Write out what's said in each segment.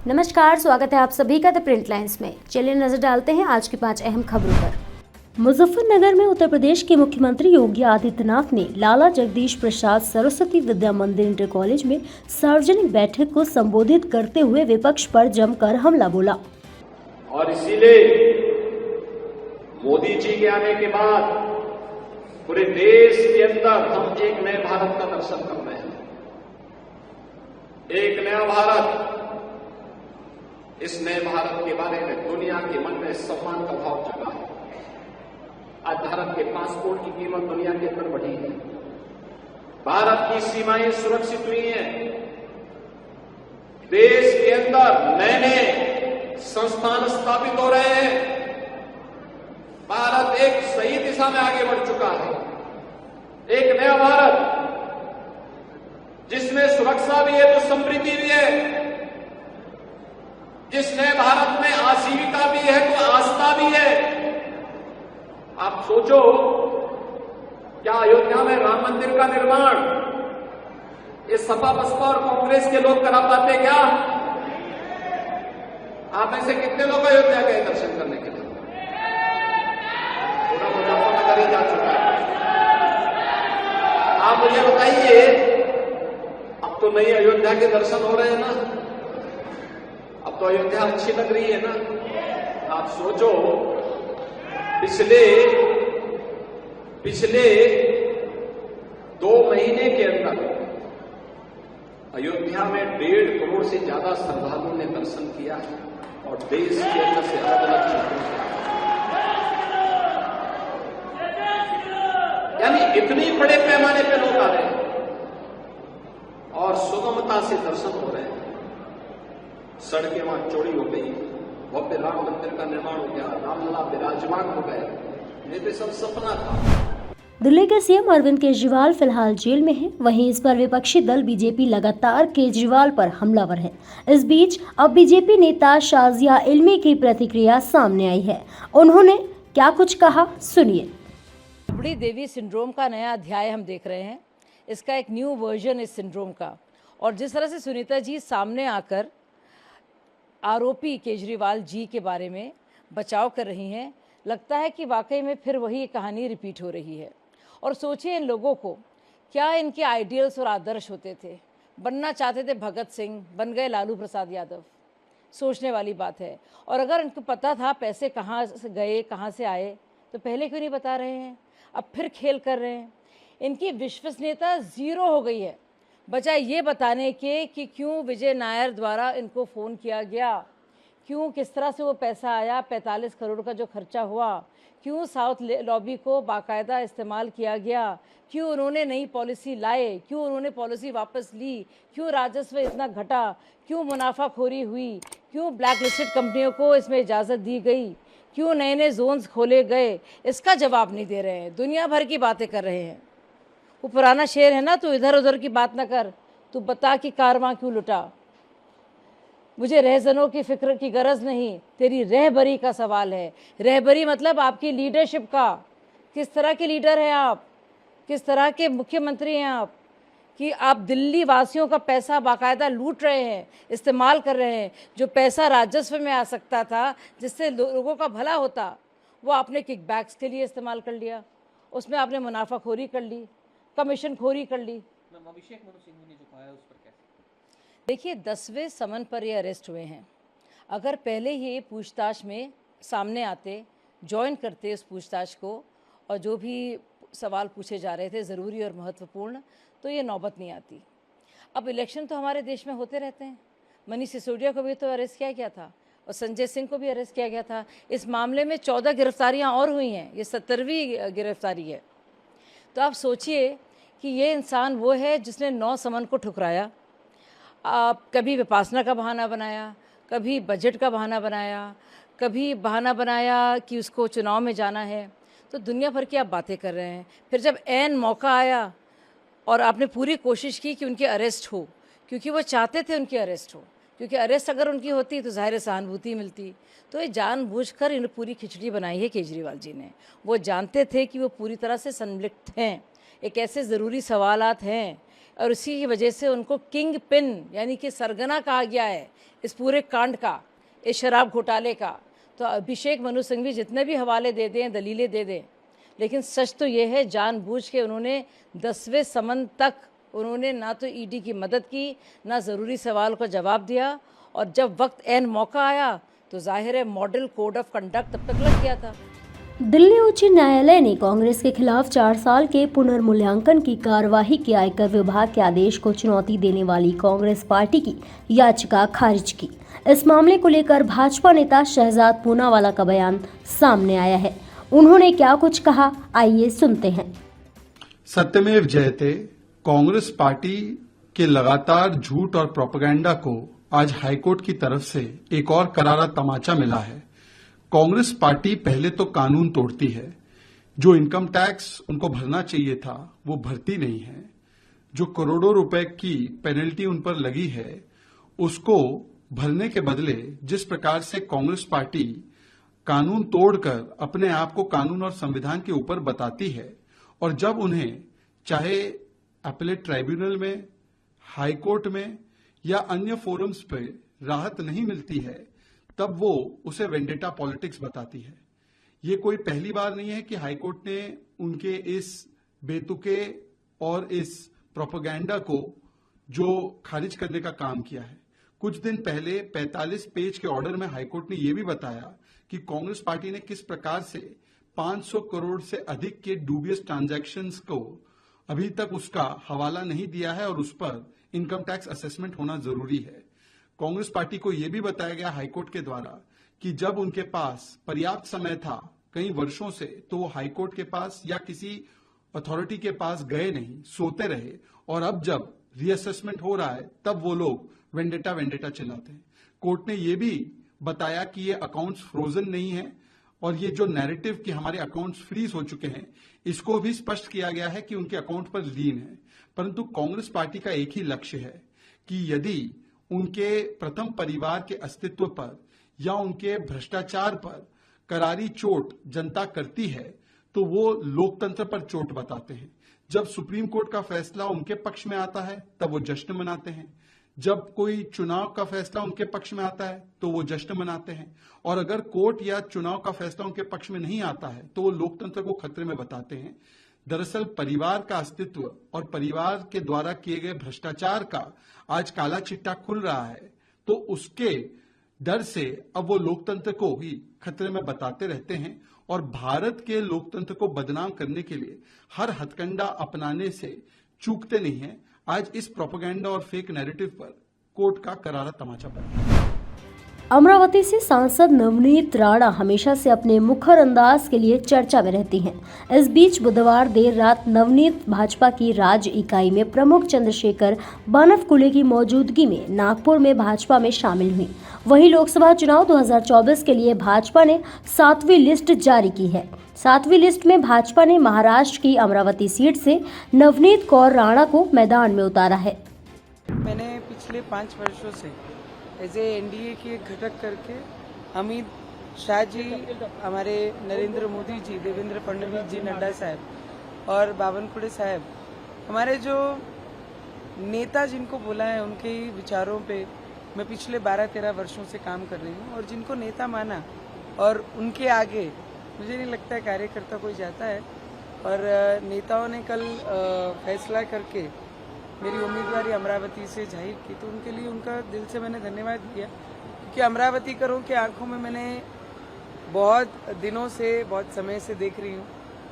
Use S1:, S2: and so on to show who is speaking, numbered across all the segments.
S1: नमस्कार, स्वागत है आप सभी का द प्रिंट लाइन्स में। चलिए नजर डालते हैं आज की 5 अहम खबरों पर। मुजफ्फरनगर में उत्तर प्रदेश के मुख्यमंत्री योगी आदित्यनाथ ने लाला जगदीश प्रसाद सरस्वती विद्या मंदिर इंटर कॉलेज में सार्वजनिक बैठक को संबोधित करते हुए विपक्ष पर जमकर हमला बोला।
S2: और इसीलिए मोदी जी के आने के बाद पूरे देश के अंदर हम एक नए भारत का दर्शन कर रहे हैं। एक नया भारत, इस नए भारत के बारे में दुनिया के मन में सम्मान का भाव जगा है। आज भारत के पासपोर्ट की कीमत दुनिया के अंदर बढ़ी है। भारत की सीमाएं सुरक्षित हुई हैं। देश के अंदर नए नए संस्थान स्थापित हो रहे हैं। भारत एक सही दिशा में आगे बढ़ चुका है। एक नया भारत जिसमें सुरक्षा भी है तो समृद्धि भी है। जिस नए भारत में आजीविका भी है तो आस्था भी है। आप सोचो, क्या अयोध्या में राम मंदिर का निर्माण ये सपा बसपा और कांग्रेस के लोग करा पाते क्या? आप में से कितने लोग अयोध्या गए दर्शन करने के लिए? पूरा मुजफ्फरनगर ही जा चुका है। आप मुझे बताइए, अब तो नई अयोध्या के दर्शन हो रहे हैं ना? अब तो अयोध्या अच्छी लग रही है ना? आप सोचो, पिछले 2 महीने के अंदर अयोध्या में 1.5 करोड़ से ज्यादा श्रद्धालुओं ने दर्शन किया और देश के अंदर से अलग अलग क्षेत्रों से, यानी इतनी बड़े पैमाने पे लोग आ रहे हैं और सुगमता से दर्शन हो रहे हैं। सड़कें वहां चौड़ी हो गई, भव्य राम मंदिर का निर्माण हो गया, रामलला विराजमान हो गए। ये तो सब सपना था।
S1: दिल्ली के सीएम अरविंद केजरीवाल फिलहाल जेल में हैं। वहीं इस पर विपक्षी दल बीजेपी लगातार केजरीवाल पर हमलावर है। इस बीच अब बीजेपी नेता शाजिया इल्मी की प्रतिक्रिया सामने आई है। उन्होंने क्या कुछ कहा, सुनिए।
S3: राबड़ी देवी सिंड्रोम का नया अध्याय हम देख रहे हैं। इसका एक न्यू वर्जन इस सिंड्रोम का, और जिस तरह से सुनीता जी सामने आकर आरोपी केजरीवाल जी के बारे में बचाव कर रही हैं, लगता है कि वाकई में फिर वही कहानी रिपीट हो रही है। और सोचिए, इन लोगों को क्या इनके आइडियल्स और आदर्श होते थे। बनना चाहते थे भगत सिंह, बन गए लालू प्रसाद यादव। सोचने वाली बात है। और अगर इनको पता था पैसे कहाँ से गए, कहाँ से आए, तो पहले क्यों नहीं बता रहे हैं? अब फिर खेल कर रहे हैं। इनकी विश्वसनीयता ज़ीरो हो गई है, बजाय ये बताने के कि क्यों विजय नायर द्वारा इनको फ़ोन किया गया, क्यों किस तरह से वो पैसा आया, 45 करोड़ का जो खर्चा हुआ, क्यों साउथ लॉबी को बाकायदा इस्तेमाल किया गया, क्यों उन्होंने नई पॉलिसी लाए, क्यों उन्होंने पॉलिसी वापस ली, क्यों राजस्व इतना घटा, क्यों मुनाफाखोरी हुई, क्यों ब्लैक लिस्टेड कंपनियों को इसमें इजाज़त दी गई, क्यों नए नए जोन्स खोले गए, इसका जवाब नहीं दे रहे हैं। दुनिया भर की बातें कर रहे हैं। वो पुराना शेर है ना, तू इधर उधर की बात ना कर, तू बता कि कारवां क्यों लुटा। मुझे रहजनों की फिक्र की गरज नहीं, तेरी रहबरी का सवाल है। रहबरी मतलब आपकी लीडरशिप का। किस तरह के लीडर हैं आप, किस तरह के मुख्यमंत्री हैं आप, कि आप दिल्ली वासियों का पैसा बाकायदा लूट रहे हैं, इस्तेमाल कर रहे हैं। जो पैसा राजस्व में आ सकता था, जिससे लोगों का भला होता, वो आपने किकबैक्स के लिए इस्तेमाल कर लिया। उसमें आपने मुनाफाखोरी कर ली, कमीशन खोरी कर ली।
S4: अभिषेक मनु सिंह ने जो कहा है उस पर कैसे?
S3: देखिए, 10वें समन पर ये अरेस्ट हुए हैं। अगर पहले ही पूछताछ में सामने आते, ज्वाइन करते उस पूछताछ को, और जो भी सवाल पूछे जा रहे थे ज़रूरी और महत्वपूर्ण, तो ये नौबत नहीं आती। अब इलेक्शन तो हमारे देश में होते रहते हैं। मनीष सिसोदिया को भी तो अरेस्ट किया गया था और संजय सिंह को भी अरेस्ट किया गया था। इस मामले में 14 गिरफ्तारियाँ और हुई हैं। ये 17वीं गिरफ्तारी है। तो आप सोचिए कि ये इंसान वो है जिसने 9 समन को ठुकराया। कभी विपासना का बहाना बनाया, कभी बजट का बहाना बनाया, कभी बहाना बनाया कि उसको चुनाव में जाना है। तो दुनिया भर की आप बातें कर रहे हैं। फिर जब ऐन मौका आया और आपने पूरी कोशिश की कि उनकी अरेस्ट हो, क्योंकि वो चाहते थे उनकी अरेस्ट हो, क्योंकि अरेस्ट अगर उनकी होती तो ज़ाहिर सहानुभूति मिलती। तो ये जानबूझकर इन पूरी खिचड़ी बनाई है केजरीवाल जी ने। वो जानते थे कि वो पूरी तरह से संलिप्त हैं। एक ऐसे ज़रूरी सवालात हैं और इसी की वजह से उनको किंग पिन यानी कि सरगना कहा गया है इस पूरे कांड का, इस शराब घोटाले का। तो अभिषेक मनु सिंघवी जितने भी हवाले दे दें, दलीलें दे दें, लेकिन सच तो ये है जानबूझ के उन्होंने 10वें समन तक उन्होंने ना तो ईडी की मदद की, ना ज़रूरी सवाल का जवाब दिया, और जब वक्त एन मौका आया तो जाहिर है मॉडल कोड ऑफ कंडक्ट तब तक लग गया था।
S1: दिल्ली उच्च न्यायालय ने कांग्रेस के खिलाफ 4 साल के पुनर्मूल्यांकन की कार्यवाही के आयकर विभाग के आदेश को चुनौती देने वाली कांग्रेस पार्टी की याचिका खारिज की। इस मामले को लेकर भाजपा नेता शहजाद पूनावाला का बयान सामने आया है। उन्होंने क्या कुछ कहा, आइए सुनते हैं।
S5: सत्यमेव जयते। कांग्रेस पार्टी के लगातार झूठ और प्रोपेगेंडा को आज हाईकोर्ट की तरफ से एक और करारा तमाचा मिला है। कांग्रेस पार्टी पहले तो कानून तोड़ती है, जो इनकम टैक्स उनको भरना चाहिए था वो भरती नहीं है, जो करोड़ों रुपए की पेनल्टी उन पर लगी है उसको भरने के बदले जिस प्रकार से कांग्रेस पार्टी कानून तोड़कर अपने आप को कानून और संविधान के ऊपर बताती है, और जब उन्हें चाहे अपीलेट ट्राइब्यूनल में, हाईकोर्ट में या अन्य फोरम्स पे राहत नहीं मिलती है, तब वो उसे वेंडेटा पॉलिटिक्स बताती है। ये कोई पहली बार नहीं है कि हाईकोर्ट ने उनके इस बेतुके और इस प्रोपेगेंडा को जो खारिज करने का काम किया है। कुछ दिन पहले 45 पेज के ऑर्डर में हाईकोर्ट ने यह भी बताया कि कांग्रेस पार्टी ने किस प्रकार से 500 करोड़ से अधिक के डूबियस ट्रांजैक्शंस को अभी तक उसका हवाला नहीं दिया है और उस पर इनकम टैक्स असेसमेंट होना जरूरी है। कांग्रेस पार्टी को यह भी बताया गया हाईकोर्ट के द्वारा कि जब उनके पास पर्याप्त समय था कई वर्षों से, तो वो हाईकोर्ट के पास या किसी अथॉरिटी के पास गए नहीं, सोते रहे, और अब जब रीअसेसमेंट हो रहा है तब वो लोग वेंडेटा चिल्लाते हैं। कोर्ट ने यह भी बताया कि ये अकाउंट्स फ्रोजन नहीं है, और ये जो नैरेटिव कि हमारे अकाउंट्स फ्रीज हो चुके हैं, इसको भी स्पष्ट किया गया है कि उनके अकाउंट पर लीन है। परंतु कांग्रेस पार्टी का एक ही लक्ष्य है कि यदि उनके प्रथम परिवार के अस्तित्व पर या उनके भ्रष्टाचार पर करारी चोट जनता करती है, तो वो लोकतंत्र पर चोट बताते हैं। जब सुप्रीम कोर्ट का फैसला उनके पक्ष में आता है तब वो जश्न मनाते हैं, जब कोई चुनाव का फैसला उनके पक्ष में आता है तो वो जश्न मनाते हैं, और अगर कोर्ट या चुनाव का फैसला उनके पक्ष में नहीं आता है तो वो लोकतंत्र को खतरे में बताते हैं। दरअसल परिवार का अस्तित्व और परिवार के द्वारा किए गए भ्रष्टाचार का आज काला चिट्टा खुल रहा है, तो उसके डर से अब वो लोकतंत्र को ही खतरे में बताते रहते हैं, और भारत के लोकतंत्र को बदनाम करने के लिए हर हथकंडा अपनाने से चूकते नहीं है। आज इस प्रोपेगेंडा और फेक नैरेटिव पर कोर्ट का करारा तमाचा पड़ा।
S1: अमरावती से सांसद नवनीत राणा हमेशा से अपने मुखर अंदाज के लिए चर्चा में रहती हैं। इस बीच बुधवार देर रात नवनीत भाजपा की राज्य इकाई में प्रमुख चंद्रशेखर बानवकुले की मौजूदगी में नागपुर में भाजपा में शामिल हुई। वहीं लोकसभा चुनाव 2024 के लिए भाजपा ने 7वीं लिस्ट जारी की है। 7वीं लिस्ट में भाजपा ने महाराष्ट्र की अमरावती सीट से नवनीत कौर राणा को मैदान में उतारा है।
S6: मैंने पिछले 5 वर्षों से एज एनडीए के एक घटक करके अमित शाह जी, हमारे नरेंद्र मोदी जी, देवेंद्र फडणवीस जी, नड्डा साहब और बावनकुळे साहब, हमारे जो नेता जिनको बोला है, उनके ही विचारों पे मैं पिछले 12-13 वर्षों से काम कर रही हूँ, और जिनको नेता माना और उनके आगे मुझे नहीं लगता है कार्यकर्ता कोई जाता है। और नेताओं ने कल फैसला करके मेरी उम्मीदवारी अमरावती से जाहिर की, तो उनके लिए उनका दिल से मैंने धन्यवाद किया, क्योंकि अमरावतीकरों की आंखों में मैंने बहुत दिनों से, बहुत समय से देख रही हूँ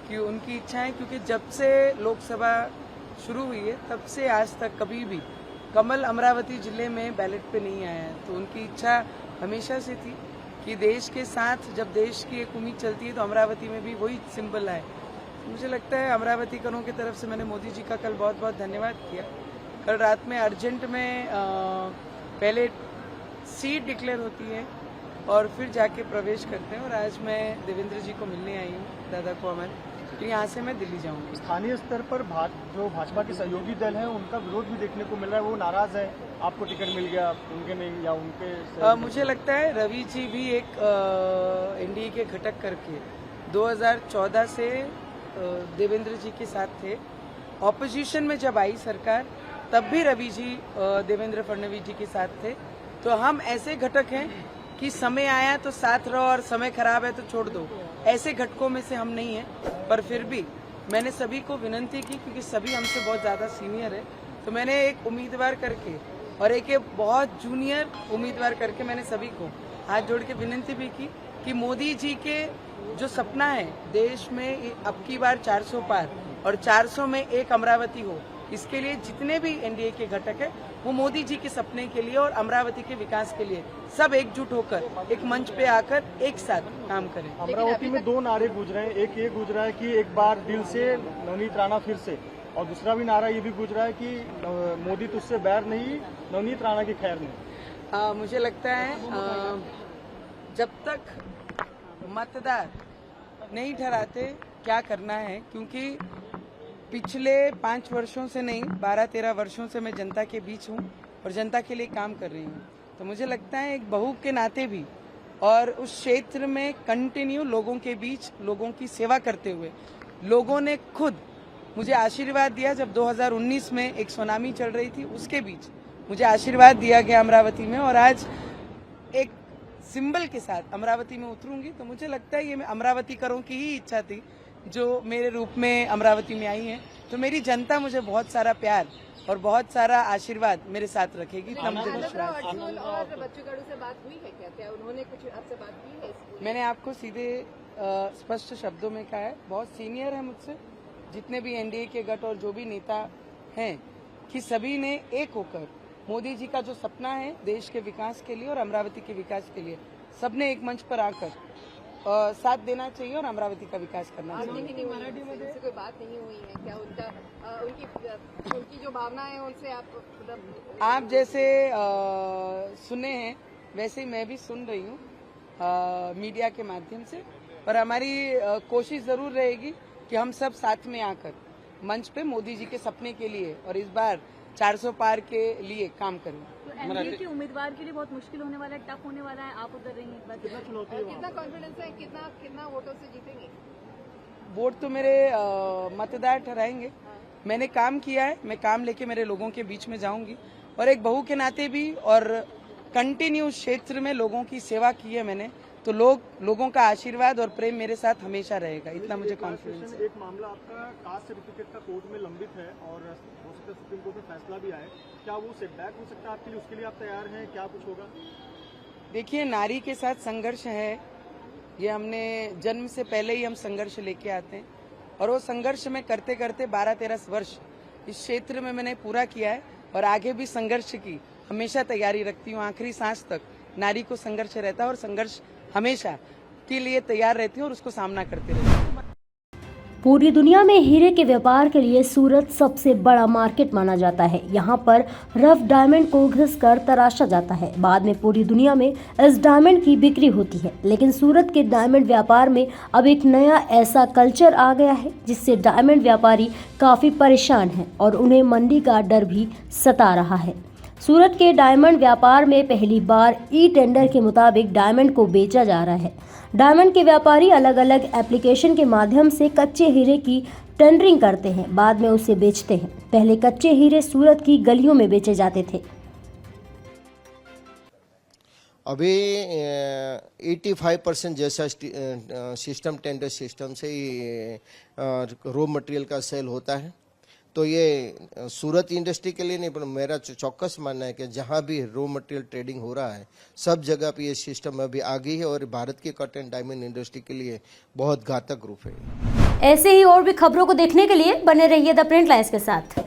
S6: कि उनकी इच्छाएं, क्योंकि जब से लोकसभा शुरू हुई है तब से आज तक कभी भी कमल अमरावती जिले में बैलेट पे नहीं आया है। तो उनकी इच्छा हमेशा से थी कि देश के साथ जब देश की एक उम्मीद चलती है तो अमरावती में भी वही सिंबल आए। मुझे लगता है अमरावतीकरों की तरफ से मैंने मोदी जी का कल बहुत बहुत धन्यवाद किया। कल रात में अर्जेंट में पहले सीट डिक्लेयर होती है और फिर जाके प्रवेश करते हैं, और आज मैं देवेंद्र जी को मिलने आई हूँ, दादा को हमारे, तो यहाँ से मैं दिल्ली जाऊँगी।
S7: स्थानीय स्तर पर जो भाजपा के सहयोगी दल हैं उनका विरोध भी देखने को मिल रहा है, वो नाराज है, आपको टिकट मिल गया उनके नहीं, या उनके
S6: मुझे लगता है रवि जी भी एक एनडीए के घटक करके 2014 से देवेंद्र जी के साथ थे। ऑपोजिशन में जब आई सरकार तब भी रवि जी देवेंद्र फडणवीस जी के साथ थे। तो हम ऐसे घटक हैं कि समय आया तो साथ रहो और समय खराब है तो छोड़ दो, ऐसे घटकों में से हम नहीं हैं। पर फिर भी मैंने सभी को विनती की, क्योंकि सभी हमसे बहुत ज़्यादा सीनियर है, तो मैंने एक उम्मीदवार करके और एक बहुत जूनियर उम्मीदवार करके मैंने सभी को हाथ जोड़ के विनती भी की कि मोदी जी के जो सपना है देश में अब की बार 400 पार और 400 में एक अमरावती हो, इसके लिए जितने भी एनडीए के घटक है वो मोदी जी के सपने के लिए और अमरावती के विकास के लिए सब एकजुट होकर एक मंच पे आकर एक साथ काम करें।
S7: अमरावती में दो नारे गूंज रहे हैं, एक ये गूंज रहा है कि एक बार दिल से नवनीत राणा फिर से, और दूसरा भी नारा ये भी गूंज रहा है कि मोदी तुझसे बैर नहीं, नवनीत राणा की खैर नहीं।
S6: मुझे लगता है जब तक मतदार नहीं ठहराते क्या करना है, क्योंकि पिछले 5 वर्षों से नहीं 12-13 वर्षों से मैं जनता के बीच हूँ और जनता के लिए काम कर रही हूँ। तो मुझे लगता है एक बहू के नाते भी और उस क्षेत्र में कंटिन्यू लोगों के बीच लोगों की सेवा करते हुए लोगों ने खुद मुझे आशीर्वाद दिया। जब 2019 में एक सुनामी चल रही थी उसके बीच मुझे आशीर्वाद दिया गया अमरावती में, और आज एक सिंबल के साथ अमरावती में उतरूंगी। तो मुझे लगता है ये मैं अमरावती करों की ही इच्छा थी जो मेरे रूप में अमरावती में आई है। तो मेरी जनता मुझे बहुत सारा प्यार और बहुत सारा आशीर्वाद मेरे साथ रखेगी। इतना मुझे विश्वास है।
S8: और बच्चू कडू से बात हुई है क्या? उन्होंने कुछ आपसे बात की है?
S6: मैंने आपको सीधे स्पष्ट शब्दों में कहा है, बहुत सीनियर है मुझसे, जितने भी एनडीए के गठ और जो भी नेता हैं, कि सभी ने एक होकर मोदी जी का जो सपना है देश के विकास के लिए और अमरावती के विकास के लिए सबने एक मंच पर आकर साथ देना चाहिए और अमरावती का विकास करना चाहिए।
S8: उनसे कोई बात नहीं हुई है क्या? उनकी जो भावना है उनसे आप
S6: जैसे सुने हैं वैसे ही मैं भी सुन रही हूँ मीडिया के माध्यम से। पर हमारी कोशिश जरूर रहेगी कि हम सब साथ में आकर मंच पे मोदी जी के सपने के लिए और इस बार 400 पार के लिए काम करें।
S9: तो एनडीए के उम्मीदवार के लिए बहुत मुश्किल होने वाला है, टफ होने वाला है। आप उधर रहेंगे,
S8: कितना कॉन्फिडेंस है, कितना वोटों से जीतेंगे?
S6: वोट तो मेरे मतदार ठहराएंगे। मैंने काम किया है, मैं काम लेके मेरे लोगों के बीच में जाऊंगी और एक बहू के नाते भी और कंटिन्यू क्षेत्र में लोगों की सेवा की है मैंने, तो लोगों का आशीर्वाद और प्रेम मेरे साथ हमेशा रहेगा, इतना मुझे कॉन्फिडेंस है।
S7: एक मामला आपका कास्ट सर्टिफिकेट का कोर्ट में लंबित है और हो सकता है सुप्रीम कोर्ट में फैसला भी आए, क्या वो सेटबैक हो सकता है आपके लिए? उसके लिए आप तैयार हैं? क्या कुछ होगा?
S6: देखिए, नारी के साथ संघर्ष है, ये हमने जन्म से पहले ही हम संघर्ष लेके आते हैं और वो संघर्ष में करते करते 12-13 वर्ष इस क्षेत्र में मैंने पूरा किया है और आगे भी संघर्ष की हमेशा तैयारी रखती हूँ। आखिरी सांस तक नारी को संघर्ष रहता है और संघर्ष हमेशा के लिए तैयार रहती हूँ और उसको सामना करते रहती हूँ।
S1: पूरी दुनिया में हीरे के व्यापार के लिए सूरत सबसे बड़ा मार्केट माना जाता है। यहाँ पर रफ डायमंड को घिसकर तराशा जाता है, बाद में पूरी दुनिया में इस डायमंड की बिक्री होती है। लेकिन सूरत के डायमंड व्यापार में अब एक नया ऐसा कल्चर आ गया है जिससे डायमंड व्यापारी काफी परेशान हैं और उन्हें मंदी का डर भी सता रहा है। सूरत के डायमंड व्यापार में पहली बार ई टेंडर के मुताबिक डायमंड को बेचा जा रहा है। डायमंड के व्यापारी अलग अलग एप्लीकेशन के माध्यम से कच्चे हीरे की टेंडरिंग करते हैं, बाद में उसे बेचते हैं। पहले कच्चे हीरे सूरत की गलियों में बेचे जाते थे।
S10: अभी 85% जैसा सिस्टम टेंडर सिस्टम से ही रॉ मटेरियल का सेल होता है। तो ये सूरत इंडस्ट्री के लिए नहीं, पर मेरा चौकस मानना है कि जहाँ भी रॉ मटेरियल ट्रेडिंग हो रहा है सब जगह पे ये सिस्टम अभी आ गई है और भारत की कट एंड डायमंड इंडस्ट्री के लिए बहुत घातक रूप है।
S1: ऐसे ही और भी खबरों को देखने के लिए बने रहिए द प्रिंट लाइन्स के साथ।